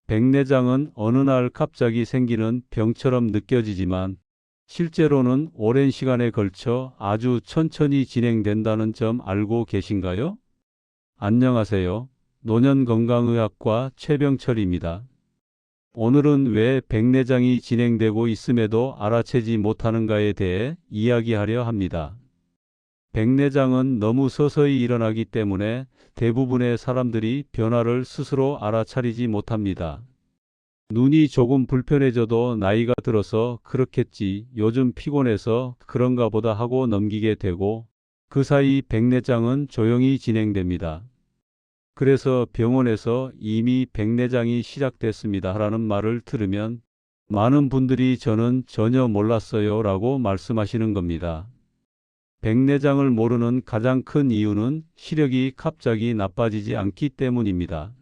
백내장은 어느 날 갑자기 생기는 병처럼 느껴지지만 실제로는 오랜 시간에 걸쳐 아주 천천히 진행된다는 점 알고 계신가요? 안녕하세요. 노년건강의학과 최병철입니다. 오늘은 왜 백내장이 진행되고 있음에도 알아채지 못하는가에 대해 이야기하려 합니다. 백내장은 너무 서서히 일어나기 때문에 대부분의 사람들이 변화를 스스로 알아차리지 못합니다. 눈이 조금 불편해져도 나이가 들어서 그렇겠지, 요즘 피곤해서 그런가 보다 하고 넘기게 되고 그 사이 백내장은 조용히 진행됩니다. 그래서 병원에서 이미 백내장이 시작됐습니다 라는 말을 들으면 많은 분들이 저는 전혀 몰랐어요 라고 말씀하시는 겁니다. 백내장을 모르는 가장 큰 이유는 시력이 갑자기 나빠지지 않기 때문입니다.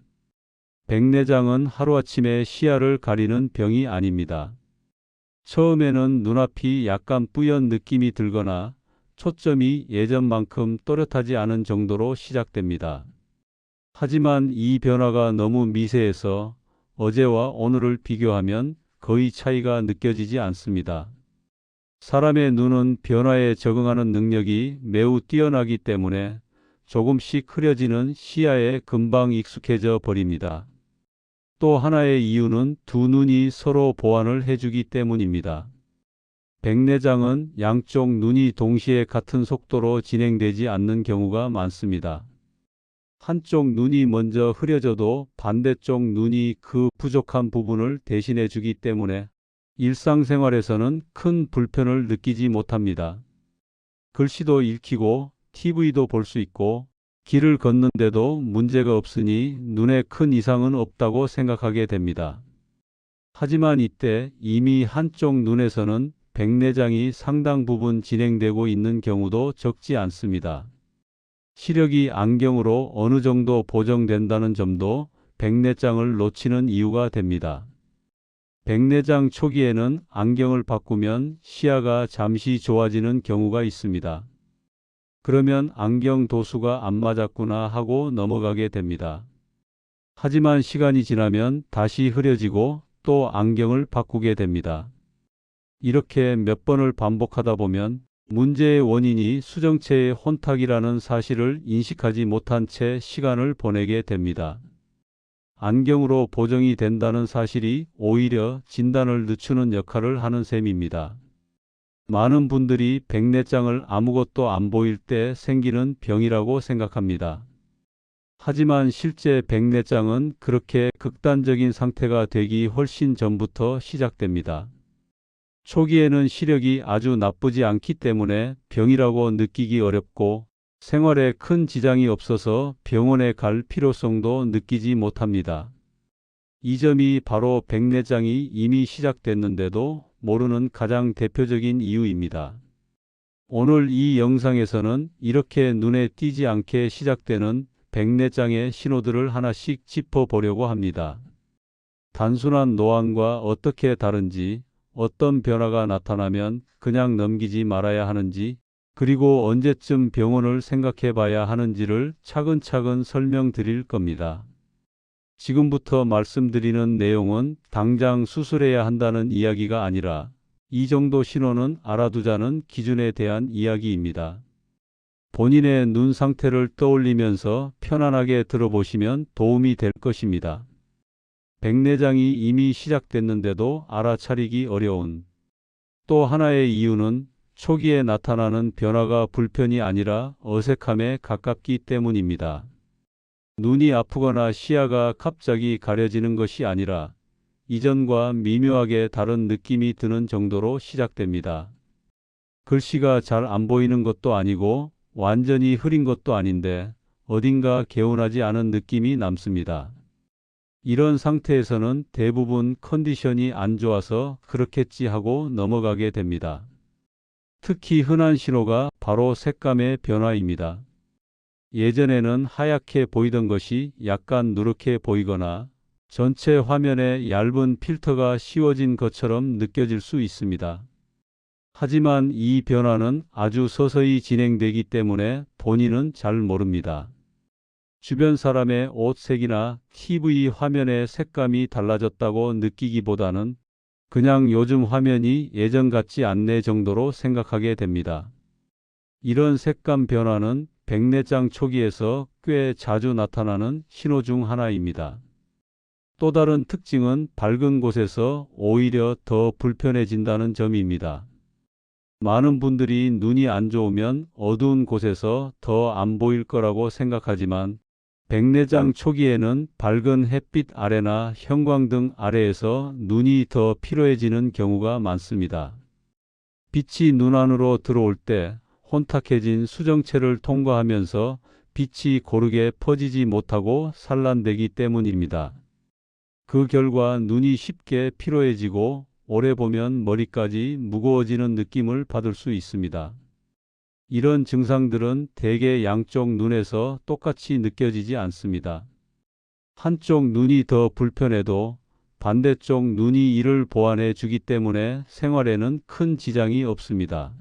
백내장은 하루아침에 시야를 가리는 병이 아닙니다. 처음에는 눈앞이 약간 뿌연 느낌이 들거나 초점이 예전만큼 또렷하지 않은 정도로 시작됩니다. 하지만 이 변화가 너무 미세해서 어제와 오늘을 비교하면 거의 차이가 느껴지지 않습니다. 사람의 눈은 변화에 적응하는 능력이 매우 뛰어나기 때문에 조금씩 흐려지는 시야에 금방 익숙해져 버립니다. 또 하나의 이유는 두 눈이 서로 보완을 해주기 때문입니다. 백내장은 양쪽 눈이 동시에 같은 속도로 진행되지 않는 경우가 많습니다. 한쪽 눈이 먼저 흐려져도 반대쪽 눈이 그 부족한 부분을 대신해 주기 때문에 일상생활에서는 큰 불편을 느끼지 못합니다. 글씨도 읽히고 TV도 볼 수 있고 길을 걷는데도 문제가 없으니 눈에 큰 이상은 없다고 생각하게 됩니다. 하지만 이때 이미 한쪽 눈에서는 백내장이 상당 부분 진행되고 있는 경우도 적지 않습니다. 시력이 안경으로 어느 정도 보정된다는 점도 백내장을 놓치는 이유가 됩니다. 백내장 초기에는 안경을 바꾸면 시야가 잠시 좋아지는 경우가 있습니다. 그러면 안경 도수가 안 맞았구나 하고 넘어가게 됩니다. 하지만 시간이 지나면 다시 흐려지고 또 안경을 바꾸게 됩니다. 이렇게 몇 번을 반복하다 보면 문제의 원인이 수정체의 혼탁이라는 사실을 인식하지 못한 채 시간을 보내게 됩니다. 안경으로 보정이 된다는 사실이 오히려 진단을 늦추는 역할을 하는 셈입니다. 많은 분들이 백내장을 아무것도 안 보일 때 생기는 병이라고 생각합니다. 하지만 실제 백내장은 그렇게 극단적인 상태가 되기 훨씬 전부터 시작됩니다. 초기에는 시력이 아주 나쁘지 않기 때문에 병이라고 느끼기 어렵고 생활에 큰 지장이 없어서 병원에 갈 필요성도 느끼지 못합니다. 이 점이 바로 백내장이 이미 시작됐는데도 모르는 가장 대표적인 이유입니다. 오늘 이 영상에서는 이렇게 눈에 띄지 않게 시작되는 백내장의 신호들을 하나씩 짚어보려고 합니다. 단순한 노안과 어떻게 다른지, 어떤 변화가 나타나면 그냥 넘기지 말아야 하는지, 그리고 언제쯤 병원을 생각해 봐야 하는지를 차근차근 설명드릴 겁니다. 지금부터 말씀드리는 내용은 당장 수술해야 한다는 이야기가 아니라 이 정도 신호는 알아두자는 기준에 대한 이야기입니다. 본인의 눈 상태를 떠올리면서 편안하게 들어보시면 도움이 될 것입니다. 백내장이 이미 시작됐는데도 알아차리기 어려운 또 하나의 이유는 초기에 나타나는 변화가 불편이 아니라 어색함에 가깝기 때문입니다. 눈이 아프거나 시야가 갑자기 가려지는 것이 아니라 이전과 미묘하게 다른 느낌이 드는 정도로 시작됩니다. 글씨가 잘 안 보이는 것도 아니고 완전히 흐린 것도 아닌데 어딘가 개운하지 않은 느낌이 남습니다. 이런 상태에서는 대부분 컨디션이 안 좋아서 그렇겠지 하고 넘어가게 됩니다. 특히 흔한 신호가 바로 색감의 변화입니다. 예전에는 하얗게 보이던 것이 약간 누렇게 보이거나 전체 화면에 얇은 필터가 씌워진 것처럼 느껴질 수 있습니다. 하지만 이 변화는 아주 서서히 진행되기 때문에 본인은 잘 모릅니다. 주변 사람의 옷 색이나 TV 화면의 색감이 달라졌다고 느끼기보다는 그냥 요즘 화면이 예전 같지 않네 정도로 생각하게 됩니다. 이런 색감 변화는 백내장 초기에서 꽤 자주 나타나는 신호 중 하나입니다. 또 다른 특징은 밝은 곳에서 오히려 더 불편해진다는 점입니다. 많은 분들이 눈이 안 좋으면 어두운 곳에서 더 안 보일 거라고 생각하지만 백내장 초기에는 밝은 햇빛 아래나 형광등 아래에서 눈이 더 피로해지는 경우가 많습니다. 빛이 눈 안으로 들어올 때 혼탁해진 수정체를 통과하면서 빛이 고르게 퍼지지 못하고 산란되기 때문입니다. 그 결과 눈이 쉽게 피로해지고 오래 보면 머리까지 무거워지는 느낌을 받을 수 있습니다. 이런 증상들은 대개 양쪽 눈에서 똑같이 느껴지지 않습니다. 한쪽 눈이 더 불편해도 반대쪽 눈이 이를 보완해 주기 때문에 생활에는 큰 지장이 없습니다.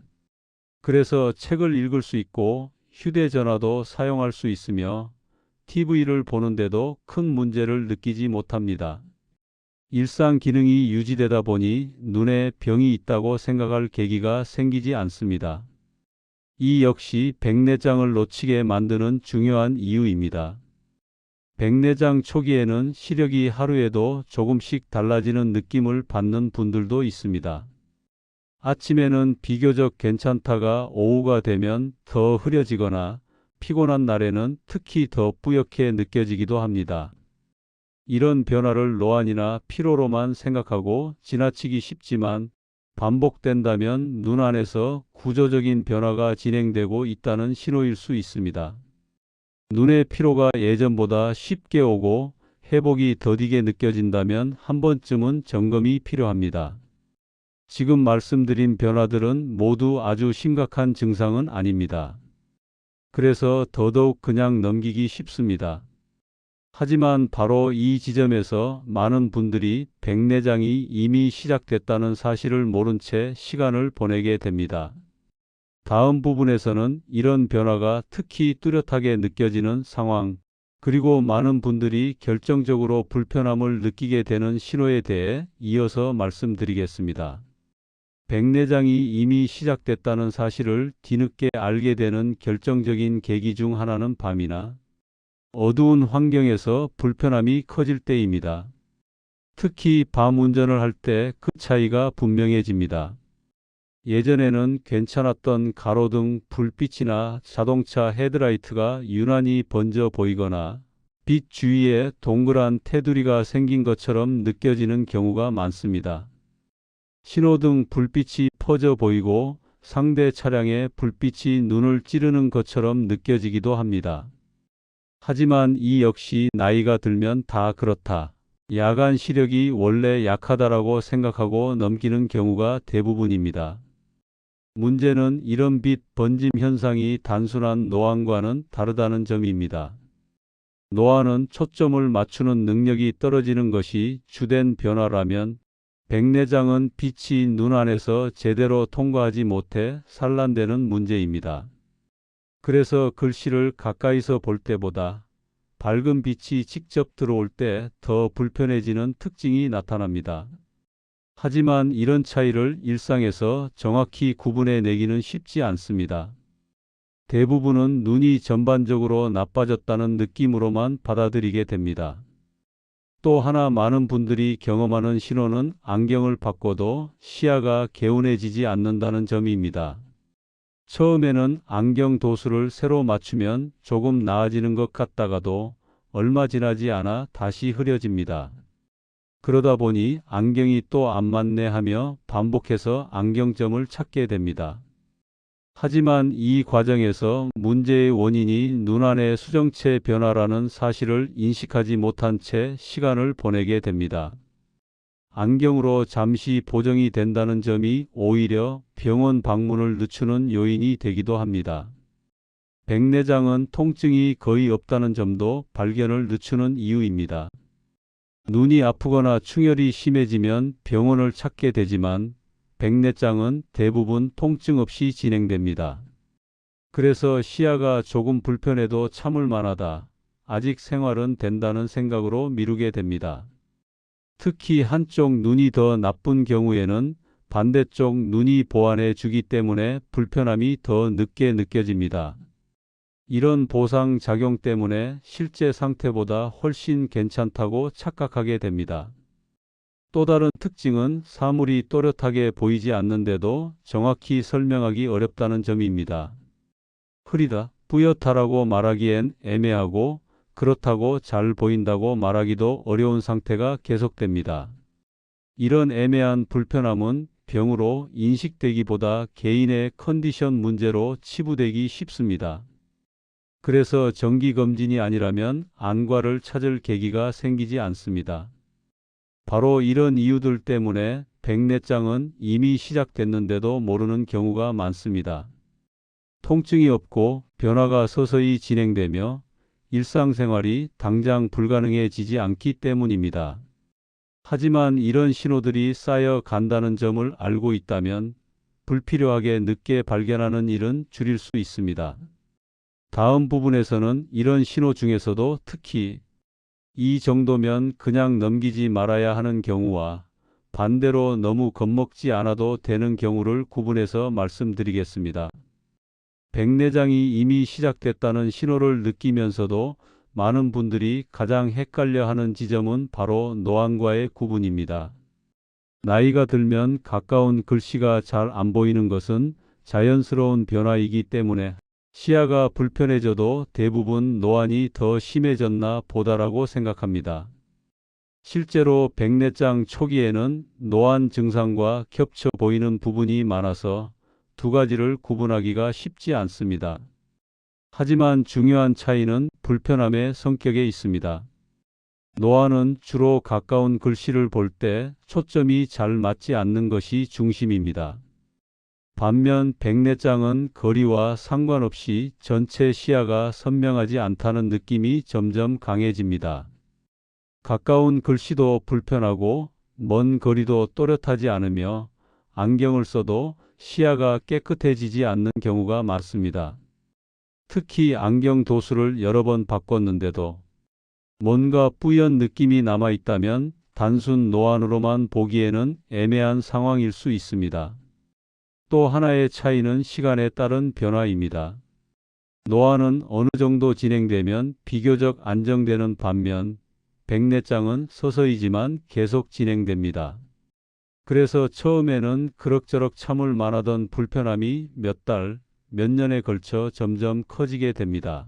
그래서 책을 읽을 수 있고 휴대전화도 사용할 수 있으며 TV를 보는데도 큰 문제를 느끼지 못합니다. 일상 기능이 유지되다 보니 눈에 병이 있다고 생각할 계기가 생기지 않습니다. 이 역시 백내장을 놓치게 만드는 중요한 이유입니다. 백내장 초기에는 시력이 하루에도 조금씩 달라지는 느낌을 받는 분들도 있습니다. 아침에는 비교적 괜찮다가 오후가 되면 더 흐려지거나 피곤한 날에는 특히 더 뿌옇게 느껴지기도 합니다. 이런 변화를 노안이나 피로로만 생각하고 지나치기 쉽지만 반복된다면 눈 안에서 구조적인 변화가 진행되고 있다는 신호일 수 있습니다. 눈의 피로가 예전보다 쉽게 오고 회복이 더디게 느껴진다면 한 번쯤은 점검이 필요합니다. 지금 말씀드린 변화들은 모두 아주 심각한 증상은 아닙니다. 그래서 더더욱 그냥 넘기기 쉽습니다. 하지만 바로 이 지점에서 많은 분들이 백내장이 이미 시작됐다는 사실을 모른 채 시간을 보내게 됩니다. 다음 부분에서는 이런 변화가 특히 뚜렷하게 느껴지는 상황, 그리고 많은 분들이 결정적으로 불편함을 느끼게 되는 신호에 대해 이어서 말씀드리겠습니다. 백내장이 이미 시작됐다는 사실을 뒤늦게 알게 되는 결정적인 계기 중 하나는 밤이나 어두운 환경에서 불편함이 커질 때입니다. 특히 밤 운전을 할 때 그 차이가 분명해집니다. 예전에는 괜찮았던 가로등 불빛이나 자동차 헤드라이트가 유난히 번져 보이거나 빛 주위에 동그란 테두리가 생긴 것처럼 느껴지는 경우가 많습니다. 신호등 불빛이 퍼져 보이고 상대 차량의 불빛이 눈을 찌르는 것처럼 느껴지기도 합니다. 하지만 이 역시 나이가 들면 다 그렇다. 야간 시력이 원래 약하다라고 생각하고 넘기는 경우가 대부분입니다. 문제는 이런 빛 번짐 현상이 단순한 노안과는 다르다는 점입니다. 노안은 초점을 맞추는 능력이 떨어지는 것이 주된 변화라면 백내장은 빛이 눈 안에서 제대로 통과하지 못해 산란되는 문제입니다. 그래서 글씨를 가까이서 볼 때보다 밝은 빛이 직접 들어올 때 더 불편해지는 특징이 나타납니다. 하지만 이런 차이를 일상에서 정확히 구분해 내기는 쉽지 않습니다. 대부분은 눈이 전반적으로 나빠졌다는 느낌으로만 받아들이게 됩니다. 또 하나 많은 분들이 경험하는 신호는 안경을 바꿔도 시야가 개운해지지 않는다는 점입니다. 처음에는 안경 도수를 새로 맞추면 조금 나아지는 것 같다가도 얼마 지나지 않아 다시 흐려집니다. 그러다 보니 안경이 또 안 맞네 하며 반복해서 안경점을 찾게 됩니다. 하지만 이 과정에서 문제의 원인이 눈 안의 수정체 변화라는 사실을 인식하지 못한 채 시간을 보내게 됩니다. 안경으로 잠시 보정이 된다는 점이 오히려 병원 방문을 늦추는 요인이 되기도 합니다. 백내장은 통증이 거의 없다는 점도 발견을 늦추는 이유입니다. 눈이 아프거나 충혈이 심해지면 병원을 찾게 되지만 백내장은 대부분 통증 없이 진행됩니다. 그래서 시야가 조금 불편해도 참을 만하다, 아직 생활은 된다는 생각으로 미루게 됩니다. 특히 한쪽 눈이 더 나쁜 경우에는 반대쪽 눈이 보완해 주기 때문에 불편함이 더 늦게 느껴집니다. 이런 보상 작용 때문에 실제 상태보다 훨씬 괜찮다고 착각하게 됩니다. 또 다른 특징은 사물이 또렷하게 보이지 않는데도 정확히 설명하기 어렵다는 점입니다. 흐리다, 뿌옇다라고 말하기엔 애매하고 그렇다고 잘 보인다고 말하기도 어려운 상태가 계속됩니다. 이런 애매한 불편함은 병으로 인식되기보다 개인의 컨디션 문제로 치부되기 쉽습니다. 그래서 정기검진이 아니라면 안과를 찾을 계기가 생기지 않습니다. 바로 이런 이유들 때문에 백내장은 이미 시작됐는데도 모르는 경우가 많습니다. 통증이 없고 변화가 서서히 진행되며 일상생활이 당장 불가능해지지 않기 때문입니다. 하지만 이런 신호들이 쌓여 간다는 점을 알고 있다면 불필요하게 늦게 발견하는 일은 줄일 수 있습니다. 다음 부분에서는 이런 신호 중에서도 특히 이 정도면 그냥 넘기지 말아야 하는 경우와 반대로 너무 겁먹지 않아도 되는 경우를 구분해서 말씀드리겠습니다. 백내장이 이미 시작됐다는 신호를 느끼면서도 많은 분들이 가장 헷갈려하는 지점은 바로 노안과의 구분입니다. 나이가 들면 가까운 글씨가 잘 안 보이는 것은 자연스러운 변화이기 때문에 시야가 불편해져도 대부분 노안이 더 심해졌나 보다라고 생각합니다. 실제로 백내장 초기에는 노안 증상과 겹쳐 보이는 부분이 많아서 두 가지를 구분하기가 쉽지 않습니다. 하지만 중요한 차이는 불편함의 성격에 있습니다. 노안은 주로 가까운 글씨를 볼 때 초점이 잘 맞지 않는 것이 중심입니다. 반면 백내장은 거리와 상관없이 전체 시야가 선명하지 않다는 느낌이 점점 강해집니다. 가까운 글씨도 불편하고 먼 거리도 또렷하지 않으며 안경을 써도 시야가 깨끗해지지 않는 경우가 많습니다. 특히 안경 도수를 여러 번 바꿨는데도 뭔가 뿌연 느낌이 남아있다면 단순 노안으로만 보기에는 애매한 상황일 수 있습니다. 또 하나의 차이는 시간에 따른 변화입니다. 노안은 어느 정도 진행되면 비교적 안정되는 반면 백내장은 서서히지만 계속 진행됩니다. 그래서 처음에는 그럭저럭 참을 만하던 불편함이 몇 달, 몇 년에 걸쳐 점점 커지게 됩니다.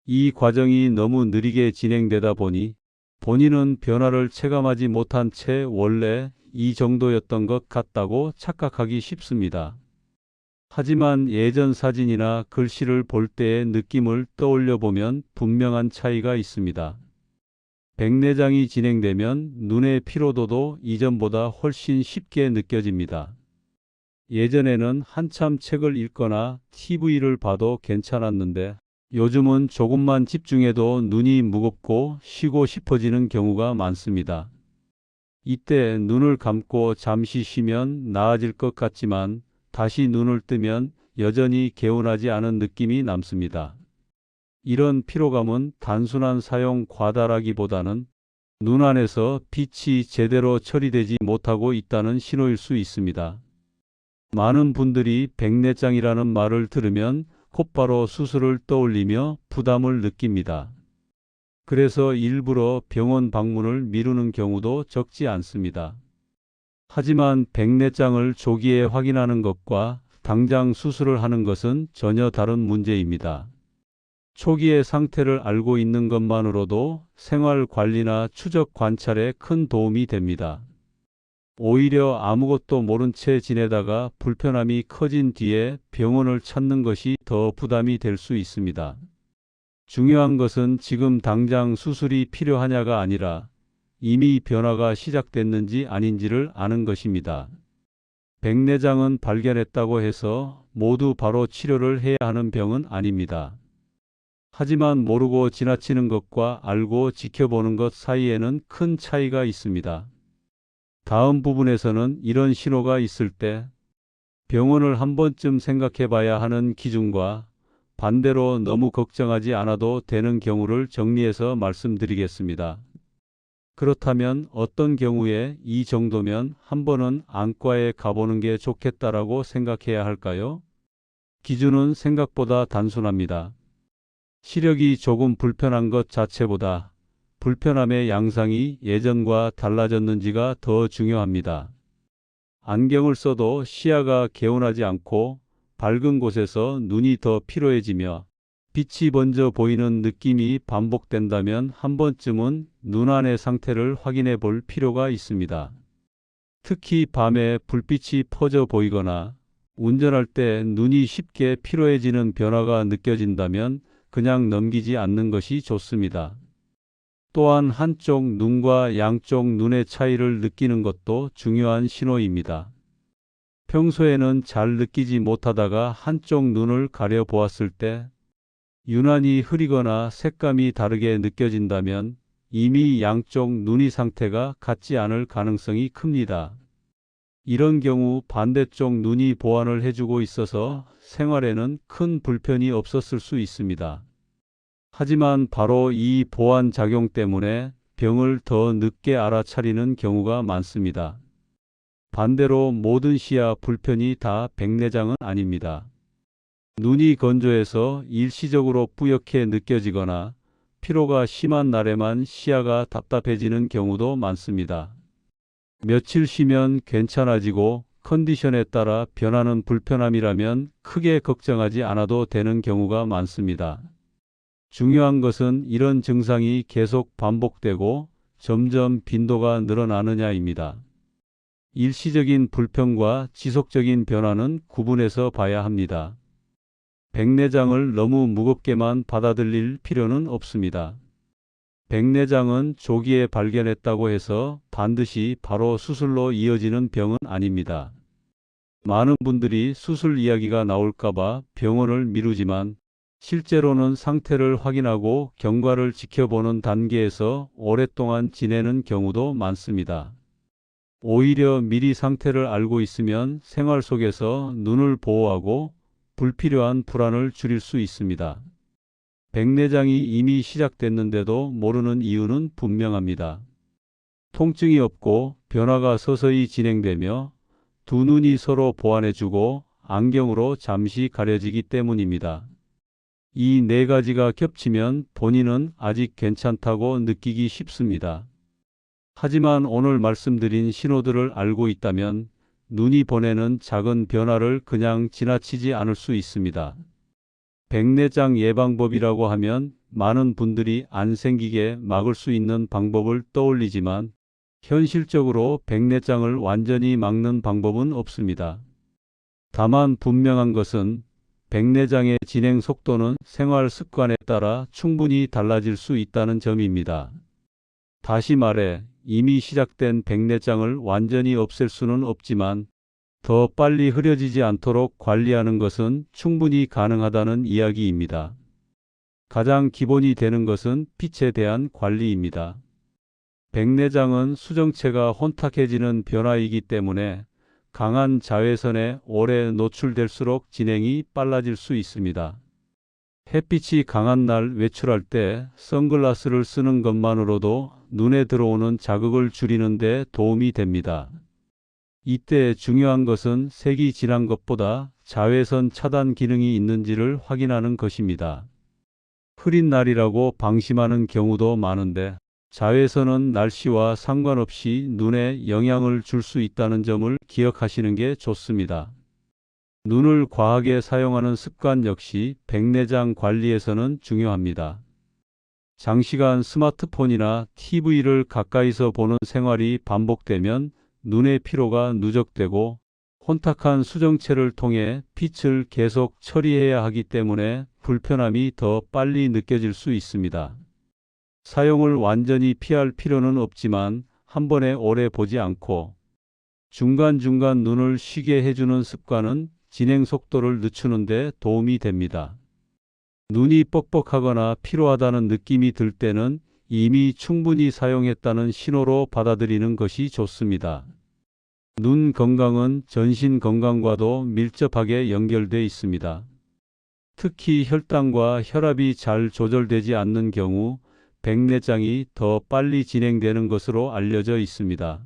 이 과정이 너무 느리게 진행되다 보니 본인은 변화를 체감하지 못한 채 원래 이 정도였던 것 같다고 착각하기 쉽습니다. 하지만 예전 사진이나 글씨를 볼 때의 느낌을 떠올려 보면 분명한 차이가 있습니다. 백내장이 진행되면 눈의 피로도도 이전보다 훨씬 쉽게 느껴집니다. 예전에는 한참 책을 읽거나 TV를 봐도 괜찮았는데 요즘은 조금만 집중해도 눈이 무겁고 쉬고 싶어지는 경우가 많습니다. 이때 눈을 감고 잠시 쉬면 나아질 것 같지만 다시 눈을 뜨면 여전히 개운하지 않은 느낌이 남습니다. 이런 피로감은 단순한 사용 과다라기보다는 눈 안에서 빛이 제대로 처리되지 못하고 있다는 신호일 수 있습니다. 많은 분들이 백내장이라는 말을 들으면 곧바로 수술을 떠올리며 부담을 느낍니다. 그래서 일부러 병원 방문을 미루는 경우도 적지 않습니다. 하지만 백내장을 조기에 확인하는 것과 당장 수술을 하는 것은 전혀 다른 문제입니다. 초기의 상태를 알고 있는 것만으로도 생활 관리나 추적 관찰에 큰 도움이 됩니다. 오히려 아무것도 모른 채 지내다가 불편함이 커진 뒤에 병원을 찾는 것이 더 부담이 될 수 있습니다. 중요한 것은 지금 당장 수술이 필요하냐가 아니라 이미 변화가 시작됐는지 아닌지를 아는 것입니다. 백내장은 발견했다고 해서 모두 바로 치료를 해야 하는 병은 아닙니다. 하지만 모르고 지나치는 것과 알고 지켜보는 것 사이에는 큰 차이가 있습니다. 다음 부분에서는 이런 신호가 있을 때 병원을 한 번쯤 생각해 봐야 하는 기준과 반대로 너무 걱정하지 않아도 되는 경우를 정리해서 말씀드리겠습니다. 그렇다면 어떤 경우에 이 정도면 한 번은 안과에 가보는 게 좋겠다라고 생각해야 할까요? 기준은 생각보다 단순합니다. 시력이 조금 불편한 것 자체보다 불편함의 양상이 예전과 달라졌는지가 더 중요합니다. 안경을 써도 시야가 개운하지 않고 밝은 곳에서 눈이 더 피로해지며 빛이 번져 보이는 느낌이 반복된다면 한 번쯤은 눈안의 상태를 확인해 볼 필요가 있습니다. 특히 밤에 불빛이 퍼져 보이거나 운전할 때 눈이 쉽게 피로해지는 변화가 느껴진다면 그냥 넘기지 않는 것이 좋습니다. 또한 한쪽 눈과 양쪽 눈의 차이를 느끼는 것도 중요한 신호입니다. 평소에는 잘 느끼지 못하다가 한쪽 눈을 가려 보았을 때 유난히 흐리거나 색감이 다르게 느껴진다면 이미 양쪽 눈의 상태가 같지 않을 가능성이 큽니다. 이런 경우 반대쪽 눈이 보완을 해주고 있어서 생활에는 큰 불편이 없었을 수 있습니다. 하지만 바로 이 보완 작용 때문에 병을 더 늦게 알아차리는 경우가 많습니다. 반대로 모든 시야 불편이 다 백내장은 아닙니다. 눈이 건조해서 일시적으로 뿌옇게 느껴지거나 피로가 심한 날에만 시야가 답답해지는 경우도 많습니다. 며칠 쉬면 괜찮아지고 컨디션에 따라 변하는 불편함이라면 크게 걱정하지 않아도 되는 경우가 많습니다. 중요한 것은 이런 증상이 계속 반복되고 점점 빈도가 늘어나느냐입니다. 일시적인 불편과 지속적인 변화는 구분해서 봐야 합니다. 백내장을 너무 무겁게만 받아들일 필요는 없습니다. 백내장은 조기에 발견했다고 해서 반드시 바로 수술로 이어지는 병은 아닙니다. 많은 분들이 수술 이야기가 나올까봐 병원을 미루지만 실제로는 상태를 확인하고 경과를 지켜보는 단계에서 오랫동안 지내는 경우도 많습니다. 오히려 미리 상태를 알고 있으면 생활 속에서 눈을 보호하고 불필요한 불안을 줄일 수 있습니다. 백내장이 이미 시작됐는데도 모르는 이유는 분명합니다. 통증이 없고 변화가 서서히 진행되며 두 눈이 서로 보완해주고 안경으로 잠시 가려지기 때문입니다. 이 네 가지가 겹치면 본인은 아직 괜찮다고 느끼기 쉽습니다. 하지만 오늘 말씀드린 신호들을 알고 있다면 눈이 보내는 작은 변화를 그냥 지나치지 않을 수 있습니다. 백내장 예방법이라고 하면 많은 분들이 안 생기게 막을 수 있는 방법을 떠올리지만 현실적으로 백내장을 완전히 막는 방법은 없습니다. 다만 분명한 것은 백내장의 진행 속도는 생활 습관에 따라 충분히 달라질 수 있다는 점입니다. 다시 말해 이미 시작된 백내장을 완전히 없앨 수는 없지만 더 빨리 흐려지지 않도록 관리하는 것은 충분히 가능하다는 이야기입니다. 가장 기본이 되는 것은 빛에 대한 관리입니다. 백내장은 수정체가 혼탁해지는 변화이기 때문에 강한 자외선에 오래 노출될수록 진행이 빨라질 수 있습니다. 햇빛이 강한 날 외출할 때 선글라스를 쓰는 것만으로도 눈에 들어오는 자극을 줄이는 데 도움이 됩니다. 이때 중요한 것은 색이 진한 것보다 자외선 차단 기능이 있는지를 확인하는 것입니다. 흐린 날이라고 방심하는 경우도 많은데 자외선은 날씨와 상관없이 눈에 영향을 줄 수 있다는 점을 기억하시는 게 좋습니다. 눈을 과하게 사용하는 습관 역시 백내장 관리에서는 중요합니다. 장시간 스마트폰이나 TV를 가까이서 보는 생활이 반복되면 눈의 피로가 누적되고 혼탁한 수정체를 통해 빛을 계속 처리해야 하기 때문에 불편함이 더 빨리 느껴질 수 있습니다. 사용을 완전히 피할 필요는 없지만 한 번에 오래 보지 않고 중간중간 눈을 쉬게 해주는 습관은 진행 속도를 늦추는 데 도움이 됩니다. 눈이 뻑뻑하거나 피로하다는 느낌이 들 때는 이미 충분히 사용했다는 신호로 받아들이는 것이 좋습니다. 눈 건강은 전신 건강과도 밀접하게 연결돼 있습니다. 특히 혈당과 혈압이 잘 조절되지 않는 경우 백내장이 더 빨리 진행되는 것으로 알려져 있습니다.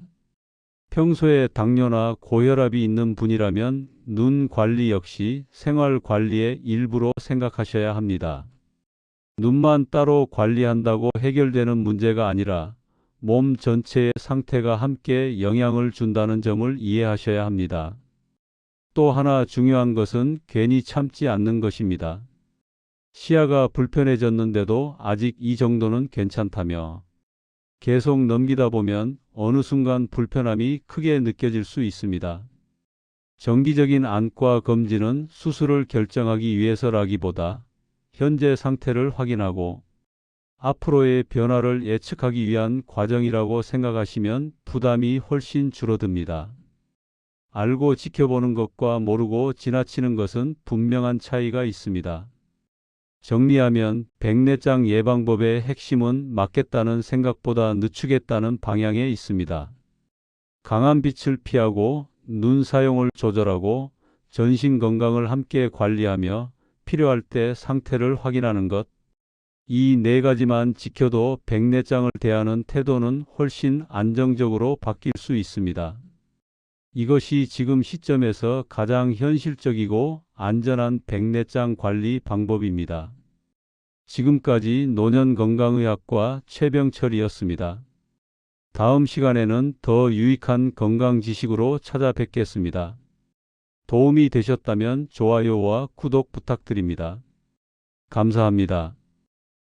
평소에 당뇨나 고혈압이 있는 분이라면 눈 관리 역시 생활 관리의 일부로 생각하셔야 합니다. 눈만 따로 관리한다고 해결되는 문제가 아니라 몸 전체의 상태가 함께 영향을 준다는 점을 이해하셔야 합니다. 또 하나 중요한 것은 괜히 참지 않는 것입니다. 시야가 불편해졌는데도 아직 이 정도는 괜찮다며 계속 넘기다 보면 어느 순간 불편함이 크게 느껴질 수 있습니다. 정기적인 안과 검진은 수술을 결정하기 위해서라기보다 현재 상태를 확인하고 앞으로의 변화를 예측하기 위한 과정이라고 생각하시면 부담이 훨씬 줄어듭니다. 알고 지켜보는 것과 모르고 지나치는 것은 분명한 차이가 있습니다. 정리하면 백내장 예방법의 핵심은 막겠다는 생각보다 늦추겠다는 방향에 있습니다. 강한 빛을 피하고 눈 사용을 조절하고 전신 건강을 함께 관리하며 필요할 때 상태를 확인하는 것. 이 네 가지만 지켜도 백내장을 대하는 태도는 훨씬 안정적으로 바뀔 수 있습니다. 이것이 지금 시점에서 가장 현실적이고 안전한 백내장 관리 방법입니다. 지금까지 노년건강의학과 최병철이었습니다. 다음 시간에는 더 유익한 건강 지식으로 찾아뵙겠습니다. 도움이 되셨다면 좋아요와 구독 부탁드립니다. 감사합니다.